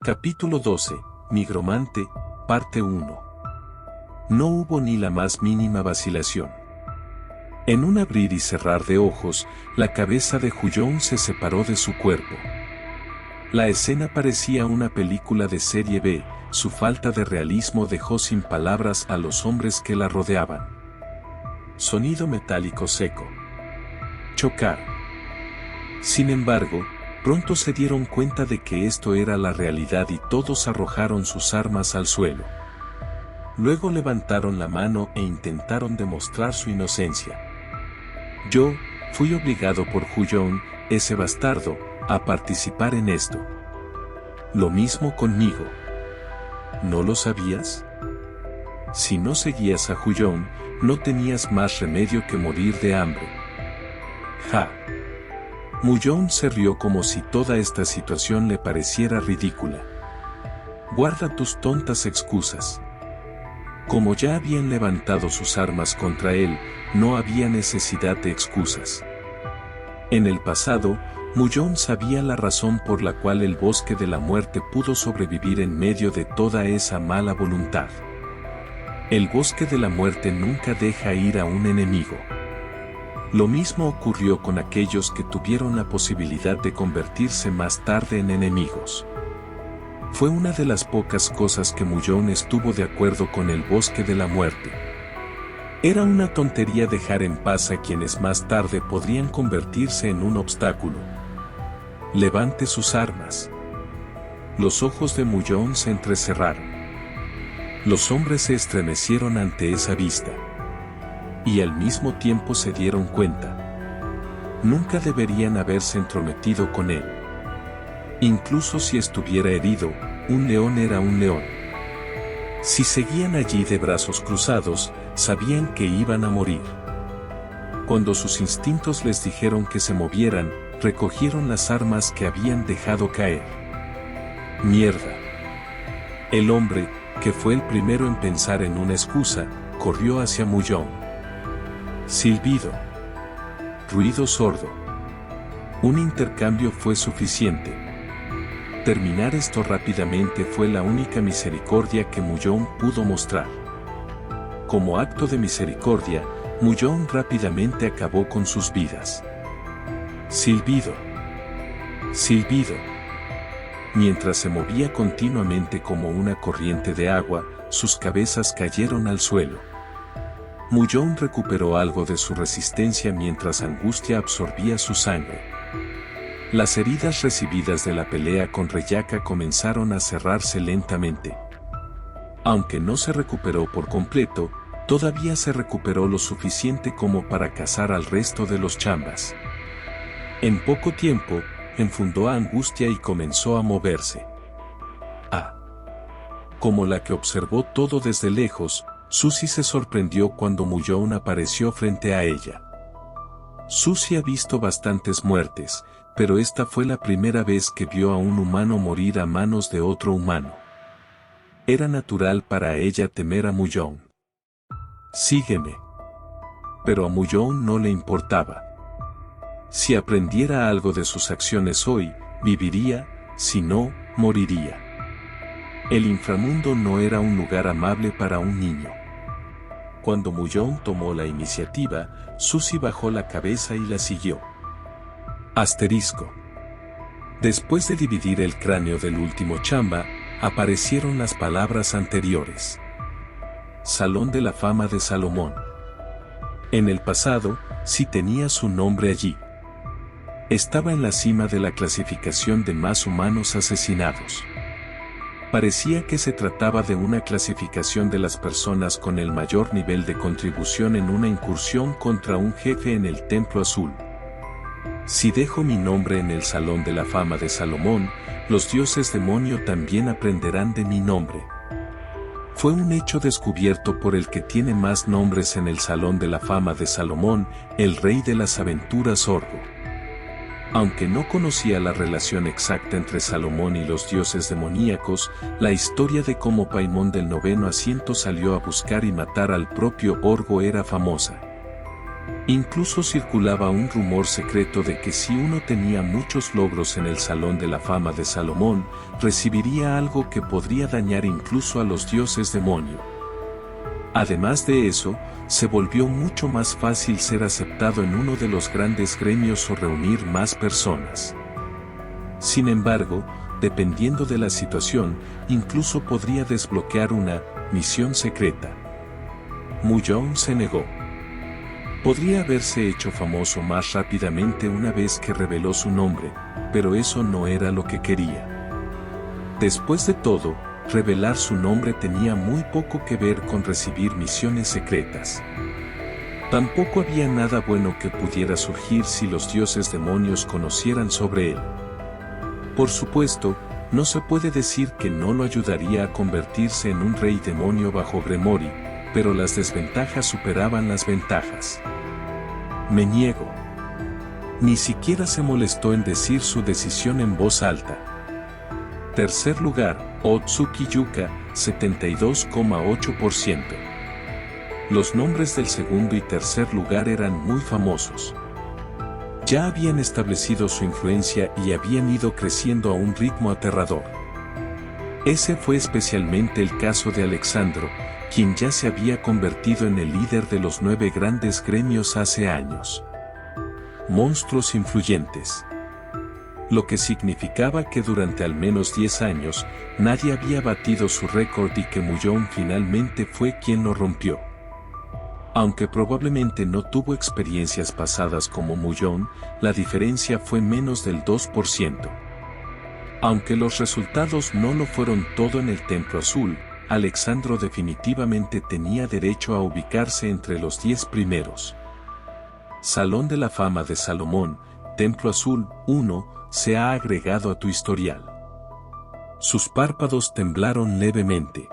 Capítulo 12, Nigromante, parte 1. No hubo ni la más mínima vacilación. En un abrir y cerrar de ojos, la cabeza de Huyong se separó de su cuerpo. La escena parecía una película de serie B, su falta de realismo dejó sin palabras a los hombres que la rodeaban. Sonido metálico seco. Chocar. Sin embargo, pronto se dieron cuenta de que esto era la realidad y todos arrojaron sus armas al suelo. Luego levantaron la mano e intentaron demostrar su inocencia. Yo, fui obligado por Huyong, ese bastardo, a participar en esto. Lo mismo conmigo. ¿No lo sabías? Si no seguías a Huyong, no tenías más remedio que morir de hambre. Ja. Huyong se rió como si toda esta situación le pareciera ridícula. Guarda tus tontas excusas. Como ya habían levantado sus armas contra él, no había necesidad de excusas. En el pasado, Huyong sabía la razón por la cual el Bosque de la Muerte pudo sobrevivir en medio de toda esa mala voluntad. El Bosque de la Muerte nunca deja ir a un enemigo. Lo mismo ocurrió con aquellos que tuvieron la posibilidad de convertirse más tarde en enemigos. Fue una de las pocas cosas que Huyong estuvo de acuerdo con el Bosque de la Muerte. Era una tontería dejar en paz a quienes más tarde podrían convertirse en un obstáculo. Levante sus armas. Los ojos de Huyong se entrecerraron. Los hombres se estremecieron ante esa vista. Y al mismo tiempo se dieron cuenta. Nunca deberían haberse entrometido con él. Incluso si estuviera herido, un león era un león. Si seguían allí de brazos cruzados, sabían que iban a morir. Cuando sus instintos les dijeron que se movieran, recogieron las armas que habían dejado caer. Mierda. El hombre, que fue el primero en pensar en una excusa, corrió hacia Huyong. Silbido. Ruido sordo. Un intercambio fue suficiente. Terminar esto rápidamente fue la única misericordia que Huyong pudo mostrar. Como acto de misericordia, Huyong rápidamente acabó con sus vidas. Silbido. Silbido. Mientras se movía continuamente como una corriente de agua, sus cabezas cayeron al suelo. Huyong recuperó algo de su resistencia mientras Angustia absorbía su sangre. Las heridas recibidas de la pelea con Reyaka comenzaron a cerrarse lentamente. Aunque no se recuperó por completo, todavía se recuperó lo suficiente como para cazar al resto de los chambas. En poco tiempo, enfundó a Angustia y comenzó a moverse. Como la que observó todo desde lejos, Susie se sorprendió cuando Huyong apareció frente a ella. Susie ha visto bastantes muertes, pero esta fue la primera vez que vio a un humano morir a manos de otro humano. Era natural para ella temer a Huyong. Sígueme. Pero a Huyong no le importaba. Si aprendiera algo de sus acciones hoy, viviría, si no, moriría. El inframundo no era un lugar amable para un niño. Cuando Huyong tomó la iniciativa, Susie bajó la cabeza y la siguió. Asterisco. Después de dividir el cráneo del último chamba, aparecieron las palabras anteriores. Salón de la Fama de Salomón. En el pasado, sí tenía su nombre allí. Estaba en la cima de la clasificación de más humanos asesinados. Parecía que se trataba de una clasificación de las personas con el mayor nivel de contribución en una incursión contra un jefe en el Templo Azul. Si dejo mi nombre en el Salón de la Fama de Salomón, los dioses demonio también aprenderán de mi nombre. Fue un hecho descubierto por el que tiene más nombres en el Salón de la Fama de Salomón, el rey de las aventuras Orgo. Aunque no conocía la relación exacta entre Salomón y los dioses demoníacos, la historia de cómo Paimon del noveno asiento salió a buscar y matar al propio Orgo era famosa. Incluso circulaba un rumor secreto de que si uno tenía muchos logros en el Salón de la Fama de Salomón, recibiría algo que podría dañar incluso a los dioses demonio. Además de eso, se volvió mucho más fácil ser aceptado en uno de los grandes gremios o reunir más personas. Sin embargo, dependiendo de la situación, incluso podría desbloquear una misión secreta. Muyong se negó. Podría haberse hecho famoso más rápidamente una vez que reveló su nombre, pero eso no era lo que quería. Después de todo, revelar su nombre tenía muy poco que ver con recibir misiones secretas. Tampoco había nada bueno que pudiera surgir si los dioses demonios conocieran sobre él. Por supuesto, no se puede decir que no lo ayudaría a convertirse en un rey demonio bajo Gremory, pero las desventajas superaban las ventajas. Me niego. Ni siquiera se molestó en decir su decisión en voz alta. Tercer lugar, Otsuki Yuka, 72,8%. Los nombres del segundo y tercer lugar eran muy famosos. Ya habían establecido su influencia y habían ido creciendo a un ritmo aterrador. Ese fue especialmente el caso de Alexandro, quien ya se había convertido en el líder de los 9 grandes gremios hace años. Monstruos influyentes. Lo que significaba que durante al menos 10 años, nadie había batido su récord y que Muyong finalmente fue quien lo rompió. Aunque probablemente no tuvo experiencias pasadas como Muyong, la diferencia fue menos del 2%. Aunque los resultados no lo fueron todo en el Templo Azul, Alexandro definitivamente tenía derecho a ubicarse entre los 10 primeros. Salón de la Fama de Salomón, Templo Azul 1, se ha agregado a tu historial. Sus párpados temblaron levemente.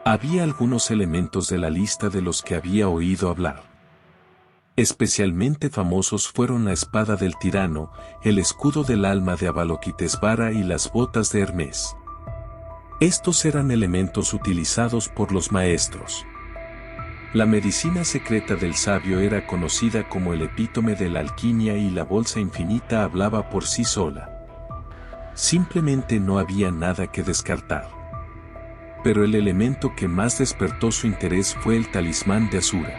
Había algunos elementos de la lista de los que había oído hablar. Especialmente famosos fueron la espada del tirano, el escudo del alma de Avalokitesvara y las botas de Hermes. Estos eran elementos utilizados por los maestros. La medicina secreta del sabio era conocida como el epítome de la alquimia y la bolsa infinita hablaba por sí sola. Simplemente no había nada que descartar. Pero el elemento que más despertó su interés fue el talismán de Asura.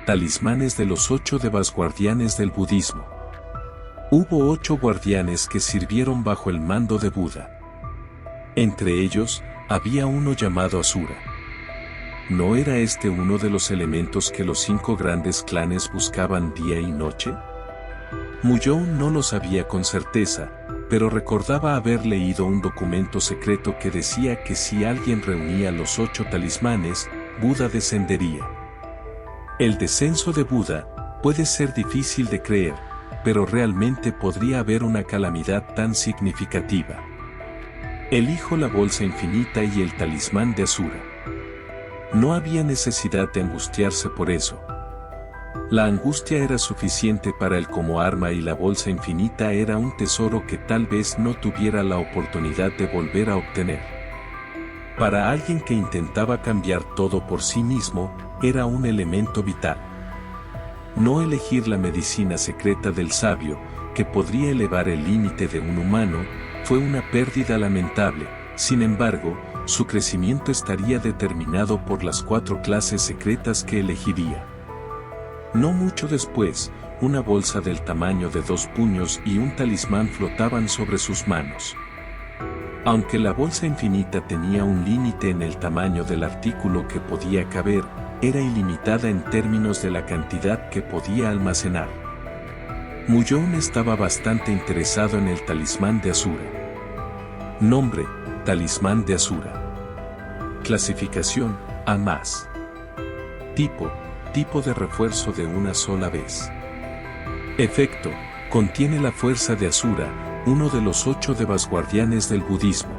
Talismanes de los 8 devas guardianes del budismo. Hubo 8 guardianes que sirvieron bajo el mando de Buda. Entre ellos, había uno llamado Asura. ¿No era este uno de los elementos que los 5 grandes clanes buscaban día y noche? Muyong no lo sabía con certeza, pero recordaba haber leído un documento secreto que decía que si alguien reunía los 8 talismanes, Buda descendería. El descenso de Buda puede ser difícil de creer, pero realmente podría haber una calamidad tan significativa. Elijo la bolsa infinita y el talismán de Asura. No había necesidad de angustiarse por eso. La angustia era suficiente para él como arma y la bolsa infinita era un tesoro que tal vez no tuviera la oportunidad de volver a obtener. Para alguien que intentaba cambiar todo por sí mismo, era un elemento vital. No elegir la medicina secreta del sabio, que podría elevar el límite de un humano, fue una pérdida lamentable. Sin embargo, su crecimiento estaría determinado por las 4 clases secretas que elegiría. No mucho después, una bolsa del tamaño de 2 puños y un talismán flotaban sobre sus manos. Aunque la bolsa infinita tenía un límite en el tamaño del artículo que podía caber, era ilimitada en términos de la cantidad que podía almacenar. Muyong estaba bastante interesado en el talismán de Asura. Nombre: Talismán de Asura. Clasificación: A+. Tipo de refuerzo de una sola vez. Efecto: contiene la fuerza de Asura, uno de los 8 devas guardianes del budismo.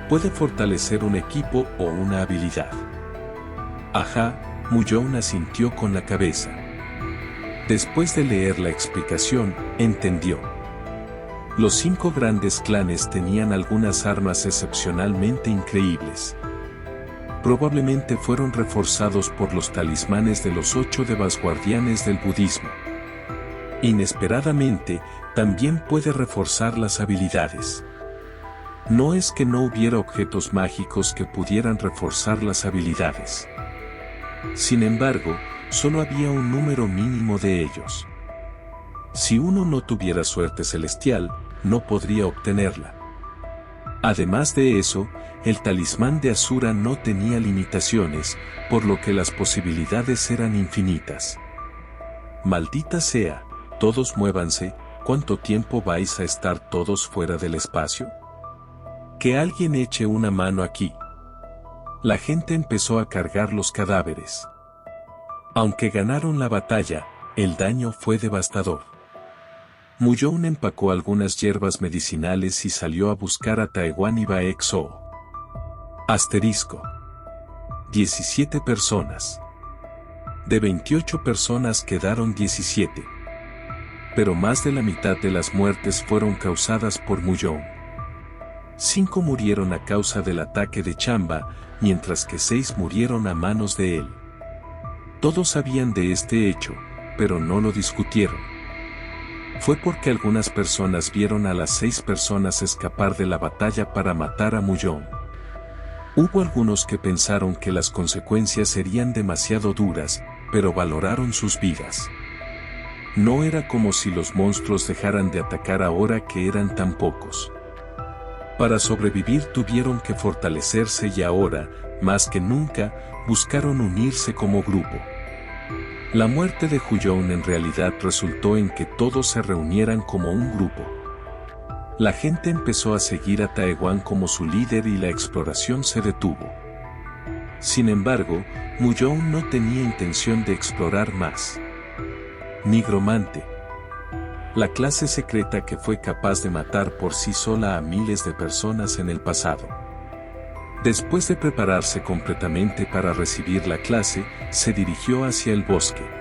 Puede fortalecer un equipo o una habilidad. Ajá, Muyong asintió con la cabeza. Después de leer la explicación, entendió. Los 5 grandes clanes tenían algunas armas excepcionalmente increíbles. probablemente fueron reforzados por los talismanes de los 8 devas guardianes del budismo. Inesperadamente, también puede reforzar las habilidades. No es que no hubiera objetos mágicos que pudieran reforzar las habilidades. Sin embargo, solo había un número mínimo de ellos. Si uno no tuviera suerte celestial, no podría obtenerla. Además de eso, el talismán de Asura no tenía limitaciones, por lo que las posibilidades eran infinitas. Maldita sea, todos muévanse, ¿cuánto tiempo vais a estar todos fuera del espacio? Que alguien eche una mano aquí. La gente empezó a cargar los cadáveres. Aunque ganaron la batalla, el daño fue devastador. Muyong empacó algunas hierbas medicinales y salió a buscar a Taewan y Baekso. Asterisco. 17 personas. De 28 personas quedaron 17. Pero más de la mitad de las muertes fueron causadas por Muyong. 5 murieron a causa del ataque de Chamba, mientras que 6 murieron a manos de él. Todos sabían de este hecho, pero no lo discutieron. Fue porque algunas personas vieron a las 6 personas escapar de la batalla para matar a Muyong. Hubo algunos que pensaron que las consecuencias serían demasiado duras, pero valoraron sus vidas. No era como si los monstruos dejaran de atacar ahora que eran tan pocos. Para sobrevivir tuvieron que fortalecerse y ahora, más que nunca, buscaron unirse como grupo. La muerte de Huyong en realidad resultó en que todos se reunieran como un grupo. La gente empezó a seguir a Taewan como su líder y la exploración se detuvo. Sin embargo, Muyong no tenía intención de explorar más. Nigromante. La clase secreta que fue capaz de matar por sí sola a miles de personas en el pasado. Después de prepararse completamente para recibir la clase, se dirigió hacia el bosque.